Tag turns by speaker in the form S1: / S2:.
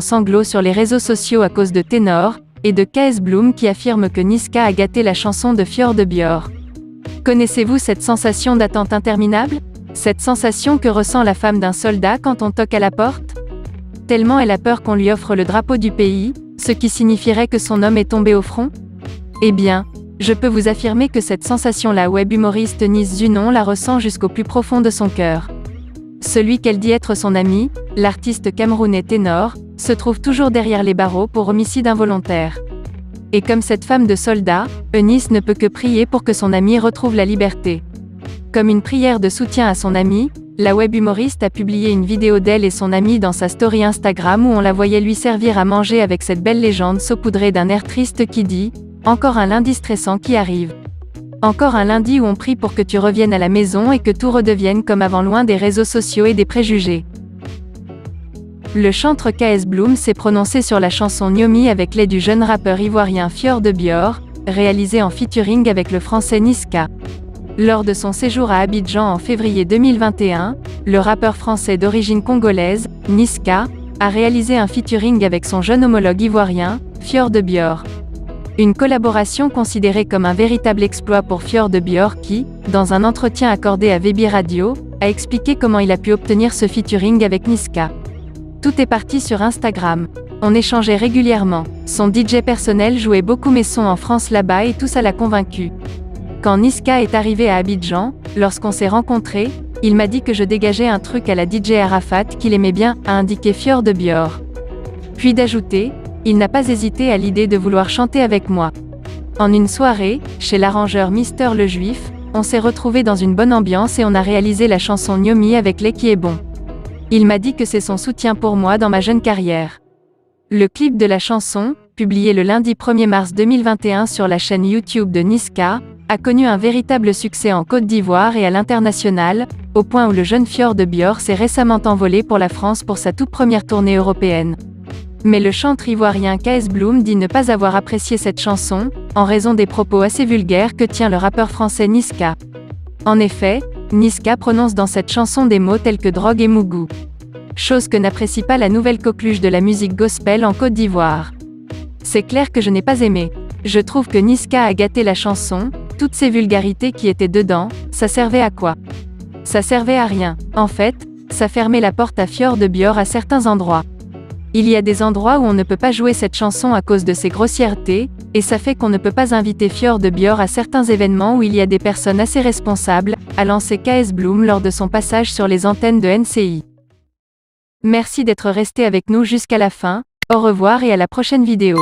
S1: sanglots sur les réseaux sociaux à cause de Ténor, et de KS Bloom qui affirme que Niska a gâté la chanson de Fjord-Björk. Connaissez-vous cette sensation d'attente interminable? Cette sensation que ressent la femme d'un soldat quand on toque à la porte? Tellement elle a peur qu'on lui offre le drapeau du pays, ce qui signifierait que son homme est tombé au front? Eh bien, je peux vous affirmer que cette sensation-là web humoriste Nis Zunon la ressent jusqu'au plus profond de son cœur. Celui qu'elle dit être son ami, l'artiste camerounais Ténor, se trouve toujours derrière les barreaux pour homicide involontaire. Et comme cette femme de soldat, Eunice ne peut que prier pour que son ami retrouve la liberté. Comme une prière de soutien à son ami, la web humoriste a publié une vidéo d'elle et son ami dans sa story Instagram où on la voyait lui servir à manger avec cette belle légende saupoudrée d'un air triste qui dit « Encore un lundi stressant qui arrive. Encore un lundi où on prie pour que tu reviennes à la maison et que tout redevienne comme avant loin des réseaux sociaux et des préjugés. » Le chanteur KS Bloom s'est prononcé sur la chanson Nyomi avec l'aide du jeune rappeur ivoirien Fjord-Björk, réalisé en featuring avec le français Niska. Lors de son séjour à Abidjan en février 2021, le rappeur français d'origine congolaise, Niska, a réalisé un featuring avec son jeune homologue ivoirien, Fjord-Björk. Une collaboration considérée comme un véritable exploit pour Fjord-Björk qui, dans un entretien accordé à Webi Radio, a expliqué comment il a pu obtenir ce featuring avec Niska. Tout est parti sur Instagram. On échangeait régulièrement. Son DJ personnel jouait beaucoup mes sons en France là-bas et tout ça l'a convaincu. Quand Niska est arrivé à Abidjan, lorsqu'on s'est rencontrés, il m'a dit que je dégageais un truc à la DJ Arafat qu'il aimait bien, a indiqué Fjord-Björk. Puis d'ajouter, il n'a pas hésité à l'idée de vouloir chanter avec moi. En une soirée, chez l'arrangeur Mister le Juif, on s'est retrouvés dans une bonne ambiance et on a réalisé la chanson Nyomi avec Lait qui est bon. Il m'a dit que c'est son soutien pour moi dans ma jeune carrière. Le clip de la chanson, publié le lundi 1er mars 2021 sur la chaîne YouTube de Niska, a connu un véritable succès en Côte d'Ivoire et à l'international, au point où le jeune Fjord-Björk s'est récemment envolé pour la France pour sa toute première tournée européenne. Mais le chanteur ivoirien KS Bloom dit ne pas avoir apprécié cette chanson, en raison des propos assez vulgaires que tient le rappeur français Niska. En effet, Niska prononce dans cette chanson des mots tels que drogue et mougou. Chose que n'apprécie pas la nouvelle coqueluche de la musique gospel en Côte d'Ivoire. C'est clair que je n'ai pas aimé. Je trouve que Niska a gâté la chanson, toutes ces vulgarités qui étaient dedans, ça servait à quoi? Ça servait à rien. En fait, ça fermait la porte à Fjord-Björk à certains endroits. Il y a des endroits où on ne peut pas jouer cette chanson à cause de ses grossièretés, et ça fait qu'on ne peut pas inviter Fjord-Björk à certains événements où il y a des personnes assez responsables, a lancé KS Bloom lors de son passage sur les antennes de NCI. Merci d'être resté avec nous jusqu'à la fin, au revoir et à la prochaine vidéo.